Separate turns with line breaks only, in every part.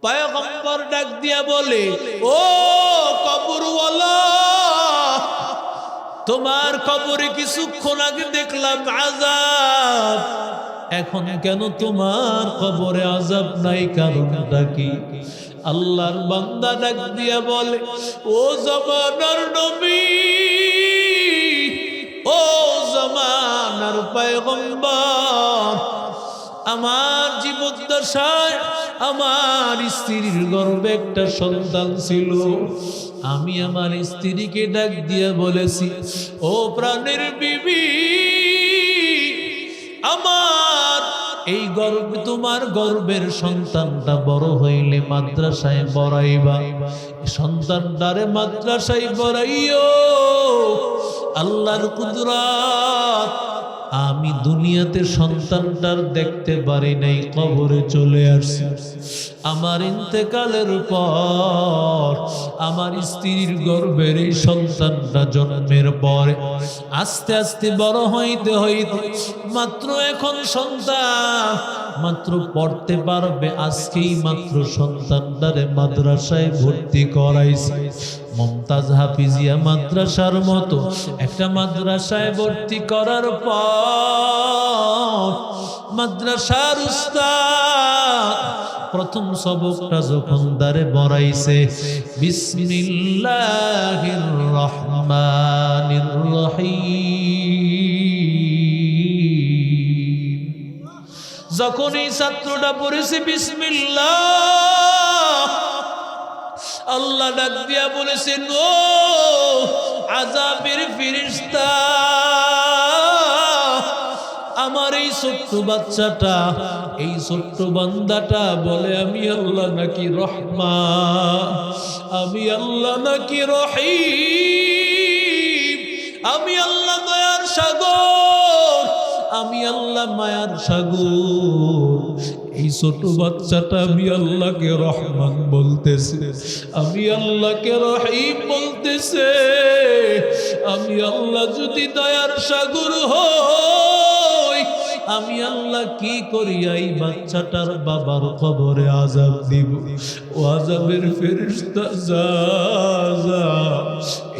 পয়গম্বর ডাক দিয়া বলে, ও কবরওয়ালা, তোমার কবরে কিছুক্ষণ আগে দেখলাম আযাব, এখন কেন তোমার কবরে আযাব নাই, কারণটা কি? আল্লাহর বান্দা ডাক দিয়া বলে, ও জামানার নবী, ও জামানার পয়গম্বর, আমার জীবদ্দশায় আমার স্ত্রীর গর্ভে একটা সন্তান ছিল। আমি আমার স্ত্রীকে ডাক দিয়া বলেছি, ও প্রাণের বিবি, আমার এই গর্ভ, তোমার গর্ভের সন্তানটা বড় হইলে মাদ্রাসায় পড়াইবা, সন্তানটারে মাদ্রাসায় পড়াইও। আল্লাহর কুদরত, আমি দুনিয়াতে সন্তানটার দেখতে পারি নাই, কবরে চলে আসছি। আমার ইন্তেকালের পর আমার স্ত্রীর গর্ভের এই সন্তানটা জন্মের পরে আস্তে আস্তে বড় হইতে হইতে মাত্র এখন সন্তান মাত্র পড়তে পারবে, আজকেই মাত্র সন্তানটারে মাদ্রাসায় ভর্তি করাইছে। মুমতাজ হাফিজিয়া মাদ্রাসার মতো একটা মাদ্রাসায় ভর্তি করার পর মাদ্রাসার উস্তাদ প্রথম সবকটা যখন দারে বরাইছে, বিসমিল্লাহির রহমানির রহিম, যখন এই ছাত্রটা পড়েছে বিসমিল্লাহ, আল্লাহ ডাক দিয়া বলেছেন, ও আযাবের ফেরেশতা, আমার এই ছোট্ট বাচ্চাটা, এই ছোট্ট বান্দাটা বলে আমি আল্লাহ নাকি রহমান, আমি আল্লাহ নাকি রহিম, আমি আল্লাহ দয়ার সাগর, আমি আল্লাহ মায়ার সাগর। এই ছোট বাচ্চাটা আমি আল্লাহকে রহমান বলতেছে, আমি আল্লাহকে রহিম বলতেছে। আমি আল্লাহ যদি দয়ার সাগর হই, আমি আল্লাহ কি করিয়া এই বাচ্চাটার বাবার কবরে আযাব দিব? ও আযাবের ফেরেশতা, যা যা,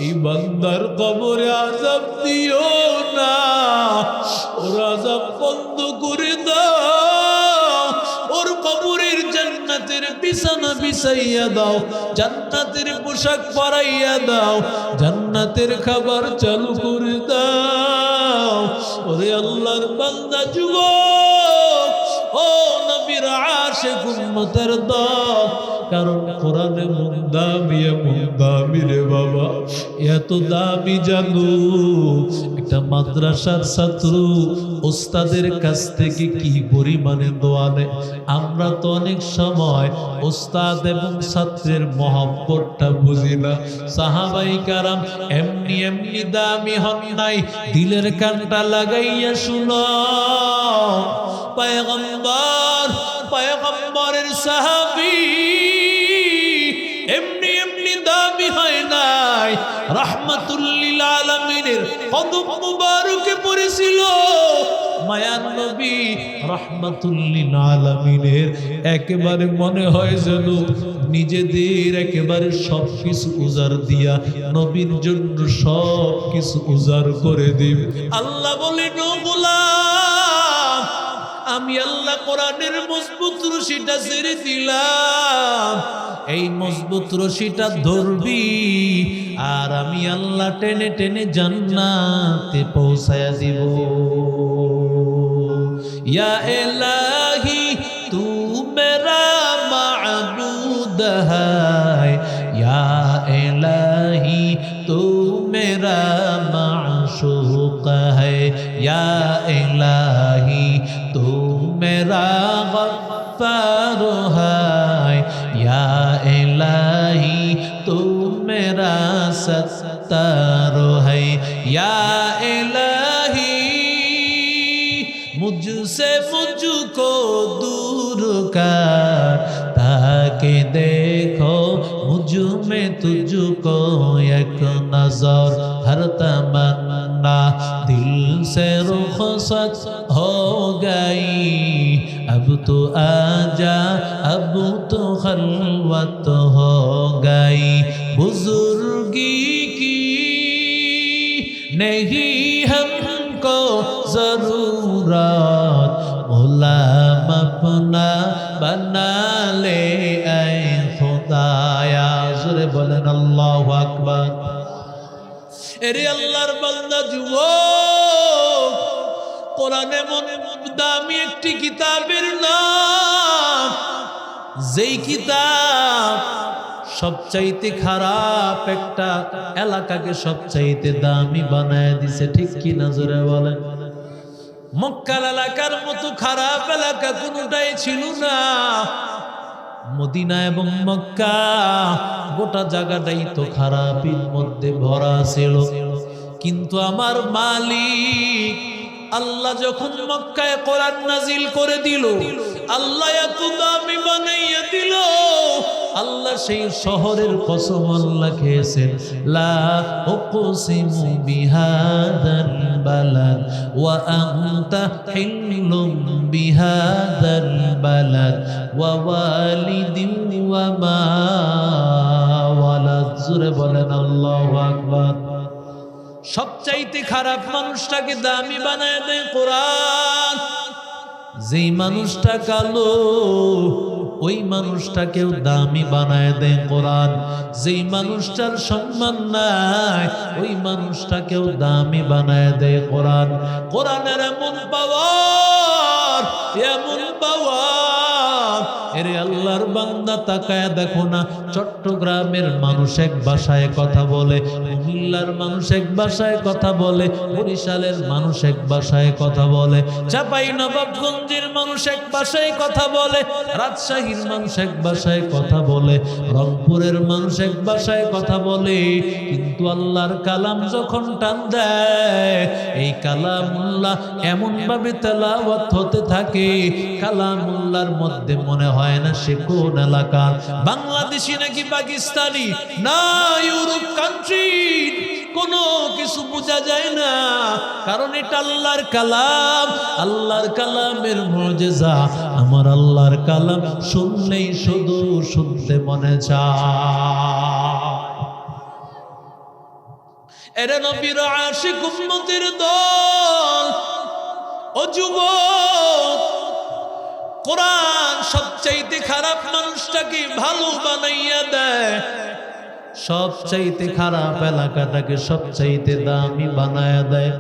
এই বান্দার কবরে আযাব দিও না, ওর আযাব বন্ধ করে দাও, ওর কবরের জান্নাতের বিছানা বিছাইয়া দাও, জান্নাতের পোশাক পরাইয়া দাও, জান্নাতের খাবার চালু করে দাও। ওরে আল্লাহর বান্দা যুবক, ও নবীর আশিক উম্মতের দল, কারণ কোরআনে মন দামি রে বাবা, এত দামি জানো। একটা মাদ্রাসার ছাত্র ওস্তাদের কাছ থেকে কি পরিমাণে দোয়া নেয়। আমরা তো অনেক সময় ওস্তাদ এবং ছাত্রের মহব্বতটা বুঝি না। সাহাবাই কারাম এমনি এমনি দামি হন নাই, দিলের কানটা লাগাইয়া শুনো। পয়গম্বরের সাহাবী এমনি এমনি দামি হয় নাই, রাহমাতুল লিল আলামিনের কদম মুবারকে পড়েছিল মায়ার নবী রাহমাতুল লিল আলামিনের। একেবারে মনে হয় যেন নিজেদের একেবারে সবকিছু উজাড় দিয়া নবীর জন্য সবকিছু উজাড় করে দিবে। আল্লাহ বলেন, ও গোলাম, আমি আল্লাহ কোরআনের মজবুত রশিটা ছেড়ে দিলাম, এই মজবুত রশিটা ধরবি, আর আমি আল্লাহ টেনে টেনে জান্নাতে পৌঁছায়া দিব। ইয়া ইলাহি তু মেরা মাবুদ হায়, ইয়া ইলাহি তু মেরা মাশুক হায়, ইয়া ইলাহি তু মেরা গফফার হায়, ইয়া ইলাহি তু মেরা সত্তার হায়, ইয়া ইলাহি मुझसे मुझको दूर कर, ताकि देखो मुझ में तुझको एक नजर, हर तमन्ना दिल से रुखसत हो गई, अब तो आजा अब तो खलवत हो गई, बुजुर्गी की नहीं हमको जरूरत, गुलाम अपना बना ले ऐ खुदाया। ज़ोरे बोलें अल्लाहु আকবার। এরে আল্লাহর বান্দা যুবক, কোরআন এমন দামি একটি কিতাবের নাম, যেই কিতাব সবচাইতে খারাপ একটা এলাকাকে সবচাইতে দামি বানায় দিছে। ঠিক কি না জোরে বলেন? মক্কার এলাকার মতো খারাপ এলাকা কোনটাই ছিল না। মদিনা এবং মক্কা গোটা জায়গাটাই তো খারাপের মধ্যে ভরা ছিল, কিন্তু আমার মালিক আল্লাহ যখন মক্কায় কোরআন নাজিল করে দিল, আল্লাহ এত দামি বানাইয়া দিল, আল্লাহ সেই শহরের কসম আল্লাহ খেয়েছেন, লা উকসিমু বিহাদাল বালাদ ওয়া আনতা হিল্লুম বিহাদাল বালাদ ওয়া ওয়ালিদিন ওয়া মা ওয়ালাদ। জোরে বলেন আল্লাহু আকবার। সবচাইতে খারাপ মানুষটাকে দামি বানায় দেয় কোরআন। যেই মানুষটা কালো ওই মানুষটাকেও দামি বানায় দেয় কোরআন। যেই মানুষটার সম্মান নাই ওই মানুষটাকেও দামি বানায় দেয় কোরআন। কোরআনের এমন পাওয়ার, এমন পাওয়ার। এরে আল্লাহর বান্দা তাকায় দেখো না, চট্টগ্রামের মানুষ এক ভাষায় কথা বলে, কুমিল্লার মানুষ এক ভাষায় কথা বলে, বরিশালের মানুষ এক ভাষায় কথা বলে, চাঁপাইনবাবগঞ্জের মানুষ এক ভাষায় কথা বলে, রাজশাহীর মানুষ এক ভাষায় কথা বলে, রংপুরের মানুষ এক ভাষায় কথা বলে। কিন্তু আল্লাহর কালাম যখন টান দেয়, এই কালামুল্লাহ এমন ভাবে তেলাওয়াত হতে থাকে, কালামুল্লাহর মধ্যে মনে হয় না সে কোন এলাকার, বাংলাদেশি নাকি পাকিস্তানি না ইউরোপ কান্ট্রি, কোনো কিছু বোঝা যায় না, কারণ এটা আল্লাহর কালাম। আল্লাহর কালামের মুজিজা, আমার আল্লাহর কালাম শুনলেই শুধু শুনতে মনে চায়। এরে নবীর আশিক উম্মতের দল, ও যুবক, কোরআন সবচাইতে খারাপ মানুষটাকে ভালো বানাইয়া দেয়, সবচাইতে খারাপ এলাকাটাকে সবচাইতে দামি বানায়া দেয়।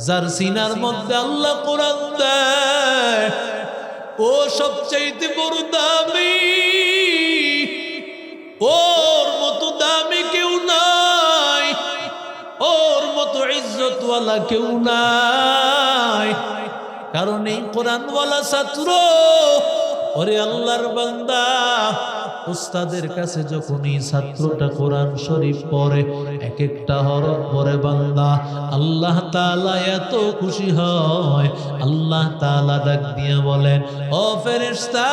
যার সিনার মধ্যে আল্লাহ কোরআন দেয়, ও সবচাইতে বড় দামি, ওর মতো দামি কেউ নাই, ওর মতো ইজ্জতওয়ালা কেউ নাই। কারণ এই কোরআনওয়ালা ছাত্র, ওরে আল্লাহর বান্দা, উস্তাদের কাছে যখন এই ছাত্রটা কোরআন শরীফ পড়ে, এক একটা হরফ পড়ে, বান্দা আল্লাহ তাআলা এত খুশি হয়, আল্লাহ তাআলা ডাক দিয়ে বলেন, ও ফেরেশতা,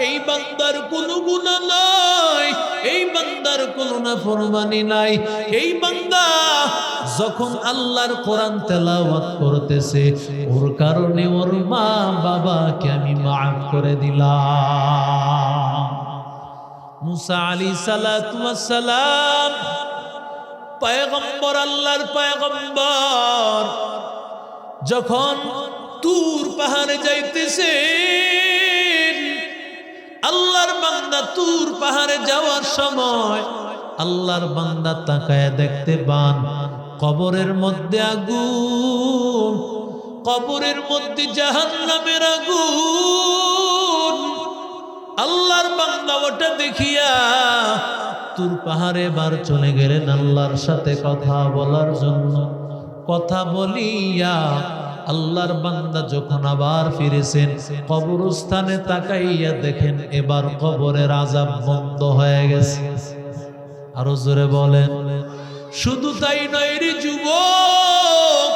এই বান্দার কোনো গুনাহ নাই, এই বান্দার কোনো নাফরমানি নাই, এই বান্দা যখন আল্লাহর কোরআন তেলাওয়াত করতেছে, ওর কারণে ওর মা বাবাকে আমি মাফ করে দিলাম। মুসা আলাইহিস সালাতু ওয়াস সালাম পয়গম্বর, আল্লাহর পয়গম্বর, যখন তুর পাহাড়ে যাইতেছে, আল্লাহর বান্দা তুর পাহাড়ে যাওয়ার সময় আল্লাহর বান্দা তাকায় দেখতে পান কবরের মধ্যে আগুন, কবরের মধ্যে জাহান্নামের আগুন। আল্লাহর বান্দা ওটা দেখিয়া তুর পাহাড়ে বার চলে গেলেন আল্লাহর সাথে কথা বলার জন্য। কথা বলিয়া আল্লাহর বান্দা যখন আবার ফিরেছেন, কবরস্থানে তাকাইয়া দেখেন এবার কবরের আযাব বন্ধ হয়ে গেছে। আরো জোরে বলেন। শুধু তাই নয় রে যুবক,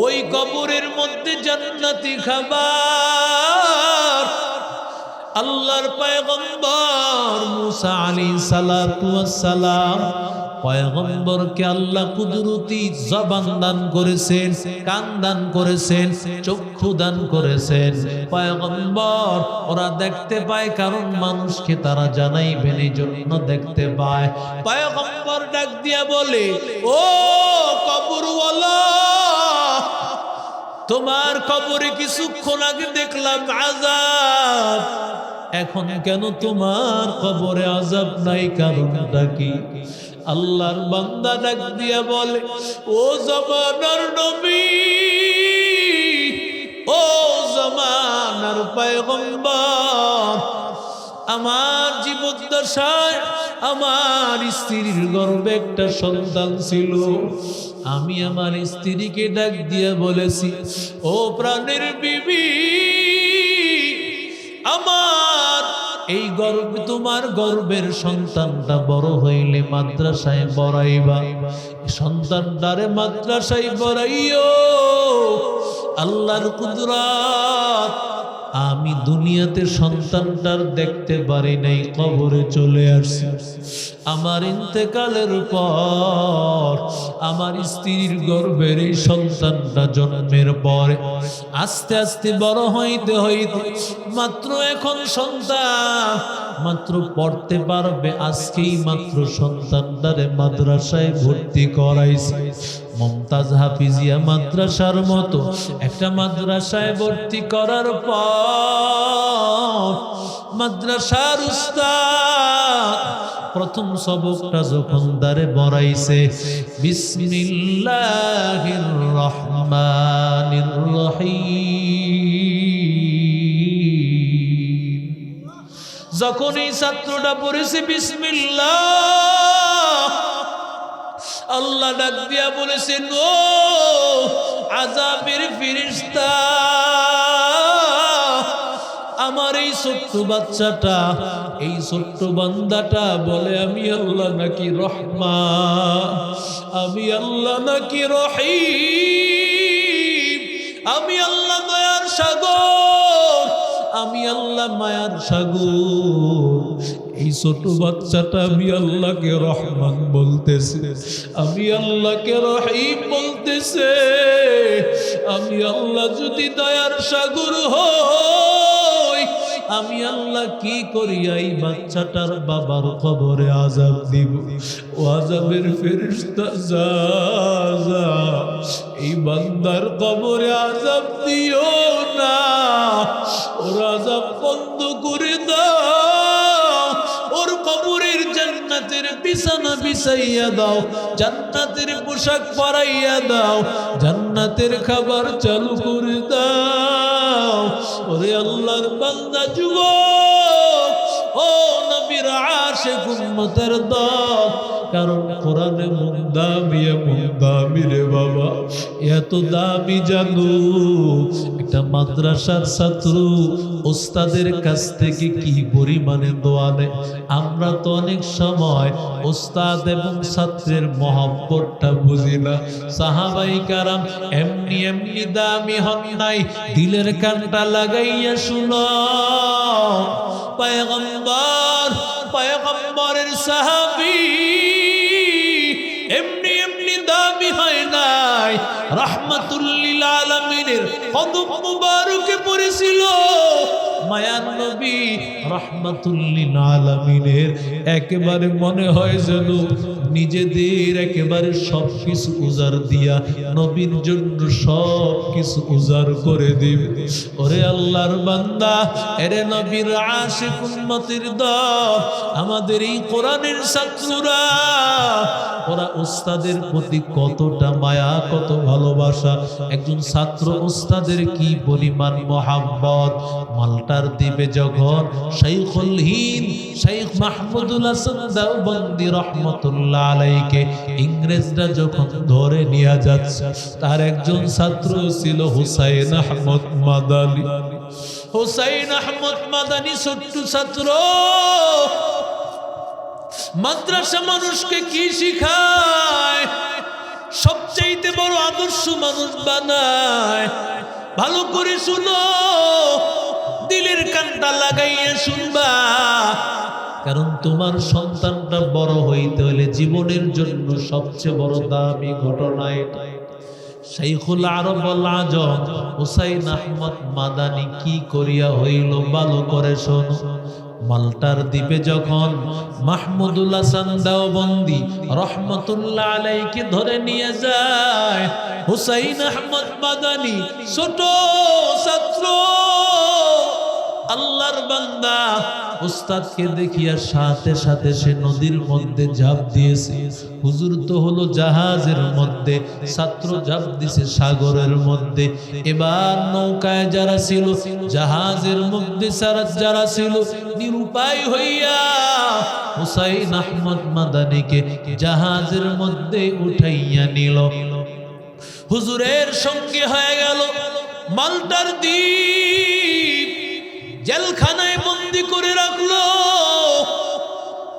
ওই কবরের মধ্যে জান্নাতি খাবার আল্লাহর পয়গম্বর মুসা আলাইহিস সালাতু ওয়াস সালাম পয়গম্বরকে আল্লাহ কুদরতি জবান দান করেছেন, কান দান করেছেন, চক্ষু দান করেছেন। পয়গম্বর ওরা দেখতে পায় কারণ মানুষকে তারা জানাইবেন এই জন্য দেখতে পায়। পয়গম্বর ডাক দিয়া বলে, ও কবরওয়ালা, তোমার কবরে কিছুক্ষণ আগে দেখলাম আযাব, এখন কেন তোমার কবরে আযাব নাই, কারণটা কি? আল্লাহর বান্দা ডাক দিয়া বলে, ও জামানার নবী, ও জামানার পয়গম্বর, আমার জীবদ্দশায় আমার স্ত্রীর গর্ভে একটা সন্তান ছিল। আমি আমার স্ত্রীকে ডাক দিয়ে বলেছি, ও প্রাণের বিবি, আমার এই গর্ভে, তোমার গর্ভের সন্তানটা বড় হইলে মাদ্রাসায় পড়াইবা, সন্তানটারে মাদ্রাসায় পড়াইও। আল্লাহর কুদরত, আমি দুনিয়াতে সন্তানটার দেখতে পারি নাই, কবরে চলে আসছি। আমার ইন্তেকালের পর আমার স্ত্রীর গর্ভের এই সন্তানটা জন্মের পরে আস্তে আস্তে বড় হইতে হইতে মাত্র এখন সন্তান মাত্র পড়তে পারবে, আজকেই মাত্র সন্তানটারে মাদ্রাসায় ভর্তি করাইছে। মুমতাজ হাফিজিয়া মাদ্রাসার মতো একটা মাদ্রাসায় ভর্তি করার পর মাদ্রাসার উস্তাদ প্রথম সবকটা যখন দারে বড়াইছে, বিসমিল্লাহির রহমানির রহিম, যখন এই ছাত্রটা পড়েছে বিসমিল্লাহ, আল্লাহ ডাক দিয়া বলেছেন, ও আযাবের ফেরেশতা, আমার এই ছোট্ট বাচ্চাটা, এই ছোট্ট বান্দাটা বলে আমি আল্লাহ নাকি রহমান, আমি আল্লাহ নাকি রহিম, আমি আল্লাহ দয়ার সাগর, আমি আল্লাহ মায়ার সাগর। এই ছোট বাচ্চাটা আমি আল্লাহকে রহমান বলতেছে, আমি আল্লাহকে রহিম বলতেছে। আমি আল্লাহ যদি দয়ার সাগর হই, আমি আল্লাহ কি করিয়া এই বাচ্চাটার বাবার কবরে আযাব দিব? ও আযাবের ফেরেশতা, যা যা, এই বান্দার কবরে আযাব দিও না, ওর আযাব বন্ধ করে দাও, ওর কবরের জান্নাতের বিছানা বিছাইয়া দাও, জান্নাতের পোশাক পরাইয়া দাও, জান্নাতের খাবার চালু করে দাও। ওরে আল্লাহর বান্দা যুবক, ও নবীর আশিক উম্মতের দল, কারণ কোরআনে মুখ দামি রে বাবা, এত দামি জানু। একটা মাদ্রাসার ছাত্র ওস্তাদের কাছ থেকে কি পরিমাণে দোয়া নেয়। আমরা তো অনেক সময় ওস্তাদ এবং ছাত্রের মহব্বতটা বুঝি না। সাহাবাই কারাম এমনি এমনি দামি হন নাই, দিলের কানটা লাগাইয়া শুনো। পয়গম্বর, পয়গম্বরের সাহাবী এমনি এমনি দামি হয় নাই, রাহমাতুল লিল আলামিনের কদম মুবারকে পড়েছিল মায়ার নবী রাহমাতুল লিল আলামিনের। একেবারে মনে হয় যেন নিজেদের একেবারে সবকিছু উজাড় দিয়া নবীর জন্য সবকিছু উজাড় করে দিবে। ওরে আল্লাহর বান্দা, এরে নবীর আশিক উম্মতের দল, আমাদের এই কোরআনের ছাত্ররা, ওরা উস্তাদের প্রতি কতটা মায়া, কত ভালোবাসা। একজন ছাত্র উস্তাদের কি পরিমাণ মহাব্বত। মাল্টার দ্বীপে যখন শাইখুল হিন্দ শাইখ মাহমুদুল হাসান দেওবন্দি রাহমাতুল্লাহ আলাইহিকে ইংরেজরা যখন ধরে নিয়ে যাচ্ছে, তার একজন ছাত্র ছিল হুসাইন আহমদ মাদানী। হুসাইন আহমদ মাদানী ছোট্ট ছাত্র। মাদ্রাসা মানুষকে কি শিখায়? সবচাইতে বড় আদর্শ মানুষ বানায়। ভালো করে শুনো, দিলের কানটা লাগাইয়া শুনবা। কারণ তোমার সন্তানটা বড় হইতে হলে জীবনের জন্য সবচেয়ে বড় দামি ঘটনা এটা। শাইখুল আরব ওয়াল আজম হুসাইন আহমদ মাদানী কি করিয়া হইল ভালো করে শোনো। মাল্টার দ্বীপে যখন মাহমুদুল হাসান দেওবন্দি রহমতুল্লাহ আলাইকে ধরে নিয়ে যায়, হুসাইন আহমদ মাদানী ছোট ছাত্র, আল্লাহর বান্দা, উস্তাদকে দেখিয়া সাথে সাথে সে নদীর মধ্যে ঝাঁপ দিয়েছে। হুজুর তো হলো জাহাজের মধ্যে, ছাত্র ঝাঁপ দিছে সাগরের মধ্যে। এবার নৌকায় যারা ছিল, জাহাজের মধ্যে যারা ছিল, নিরুপায় হইয়া হুসাইন আহমদ মাদানীকে জাহাজের মধ্যে উঠাইয়া নিল। হুজুরের সঙ্গে হয়ে গেল মাল্টার দ্বীপ, জেলখানায় বন্দি করে রাখলো।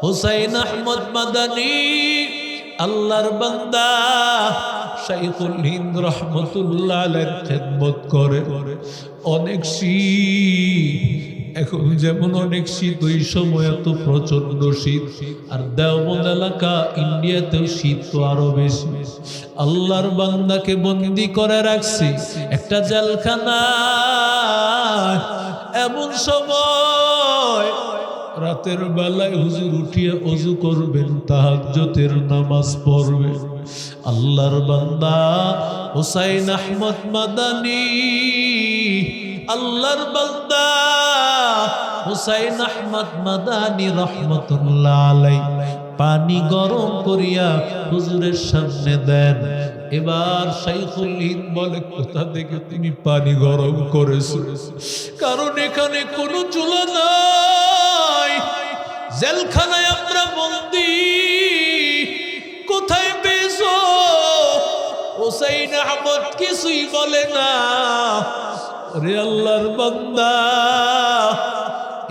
হুসাইন আহমদ মাদানী আল্লাহর বান্দা শাইখুল হিন্দ রহমতুল্লাহ আলাইহির খেদমত করে। অনেক শীত, এখন যেমন অনেক শীত, ওই সময় এত প্রচন্ড শীত। আর দেওবন্দ এলাকা, ইন্ডিয়াতেও শীত তো আরো বেশি। আল্লাহর বান্দাকে বন্দি করে রাখছে একটা জেলখানা। এমন সময় রাতের বেলায় হুজুর উঠিয়ে ওযু করবেন, তাহাজ্জুদের নামাজ পড়বেন। আল্লাহর বান্দা হুসাইন আহমদ মাদানী, আল্লাহর বান্দা হুসাইন আহমদ মাদানী রহমতুল্লাহ আলাইহি পানি গরম করিয়া হুজুরের সামনে দেন। এবার শাইখুল হিন্দ বলে, কোথা থেকে তুমি পানি গরম করেছো? কারণ এখানে কোনো চুলা নাই, জেলখানায় আমরা বন্দি, কোথায় পেয়েছো? হুসাইন আহমদ কিছুই বলে না। রে আল্লাহর বান্দা,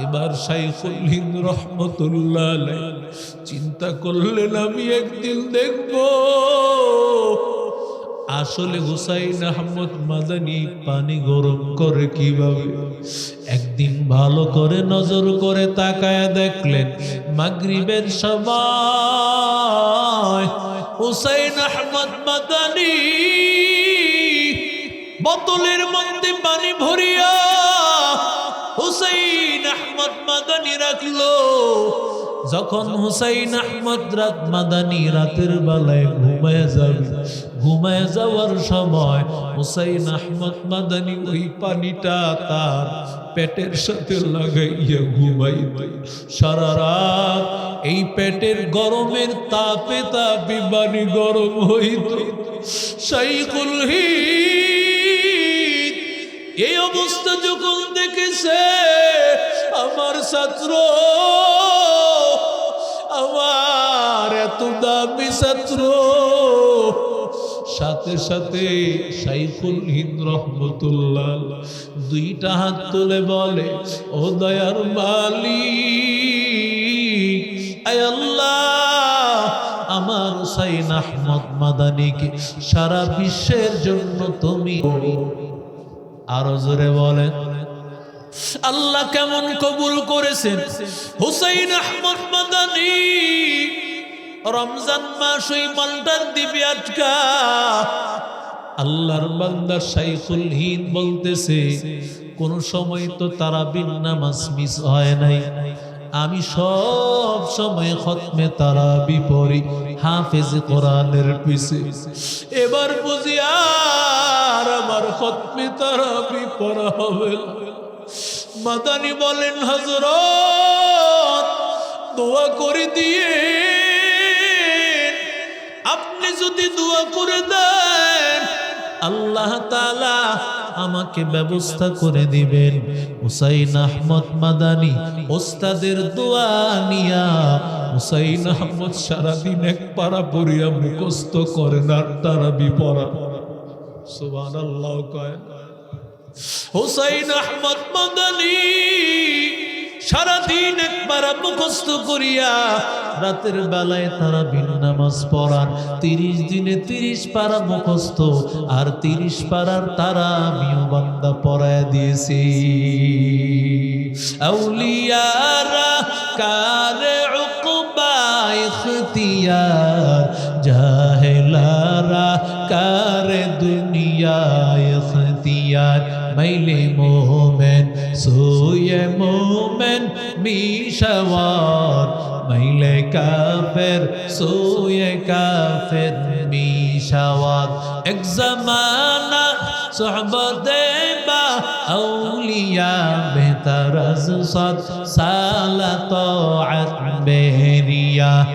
এবার শাইখুল হিন্দ রহমতুল্লাহ আলাইহি চিন্তা করলেন, আমি একদিন দেখব আসলে হুসাইন আহমদ মাদানী পানি গরম করে কিভাবে। একদিন ভালো করে নজর করে তাকায়া দেখলেন, মাগরিবের সময় হুসাইন আহমদ মাদানী বোতলের মধ্যে পানি ভরিয়া হুসাইন আহমদ মাদানী রাখলো। যখন হুসাইন আহমদ মাদানী রাতের বেলায় ঘুমায় যাওয়ার সময় হুসাইন আহমদ মাদানী ওই পানিটা তার পেটের সাথে লাগাইয়া ঘুমাইত। সারা রাত এই পেটের গরমের তাপে তাপে পানি গরম হইত। শাইখুল হিন্দ এই অবস্থা যখন দেখেছে, আমার ছাত্র, আমার এত দামি ছাত্র, সাথে সাথে শাইখুল হিন্দ রহমতুল্লাহ দুইটা হাত তুলে বলে, ও দয়ার মালিক, আয় আল্লাহ, আমার হুসাইন আহমদ মাদানীকে সারা বিশ্বের জন্য তুমি। আরো জোরে বলেন, আল্লাহ কেমন কবুল করেছেন হুসাইন আহমদ মাদানী। রমজান মাস ওই মাল্টার দ্বীপে আটকা। আল্লাহর বান্দা শাইখুল হিন্দ বলতেছে, কোন সময় তো তারাবির নামাজ মিস হয় নাই। আমি সব সময় খতমে তারাবি পড়ি হাফেজ কোরআনের পিছে। এবার বুঝি আর আমার খতমে তারাবি পড়া হবে না। মাদানী বলেন, হযরত দোয়া করে দিয়ে, আপনি যদি দোয়া করে দেন আল্লাহ তাআলা আমাকে ব্যবস্থা করে দিবেন। হুসাইন আহমদ মাদানী ওস্তাদের দোয়া নিয়া হুসাইন আহমদ সারাদিন এক পারা পড়িয়া মুখস্থ করেন আর তারাবি পড়া। সুবহানাল্লাহ কয়। হুসাইন আহমদ মাদানী সারাদিন একবার মুখস্থ করিয়া রাতের বেলায় তারাবির নামাজ পড়ান। 30 দিনে 30 পারা মুখস্থ, আর 30 পারার তারাবিও বান্দা পড়ায় দিয়েছি। আউলিয়ারা কারে উকবা ইখতিয়ার জাহেলারা কারে দুনিয়া ইখতিয়ার মাইলে মোমেন সোয়ে মোমেন মিশাওয়ার মাইলে কাফের সোয়ে কাফের মিশাওয়ার এক জামানা সোহবতে বা আউলিয়া বেহতর সালাত বেরিয়া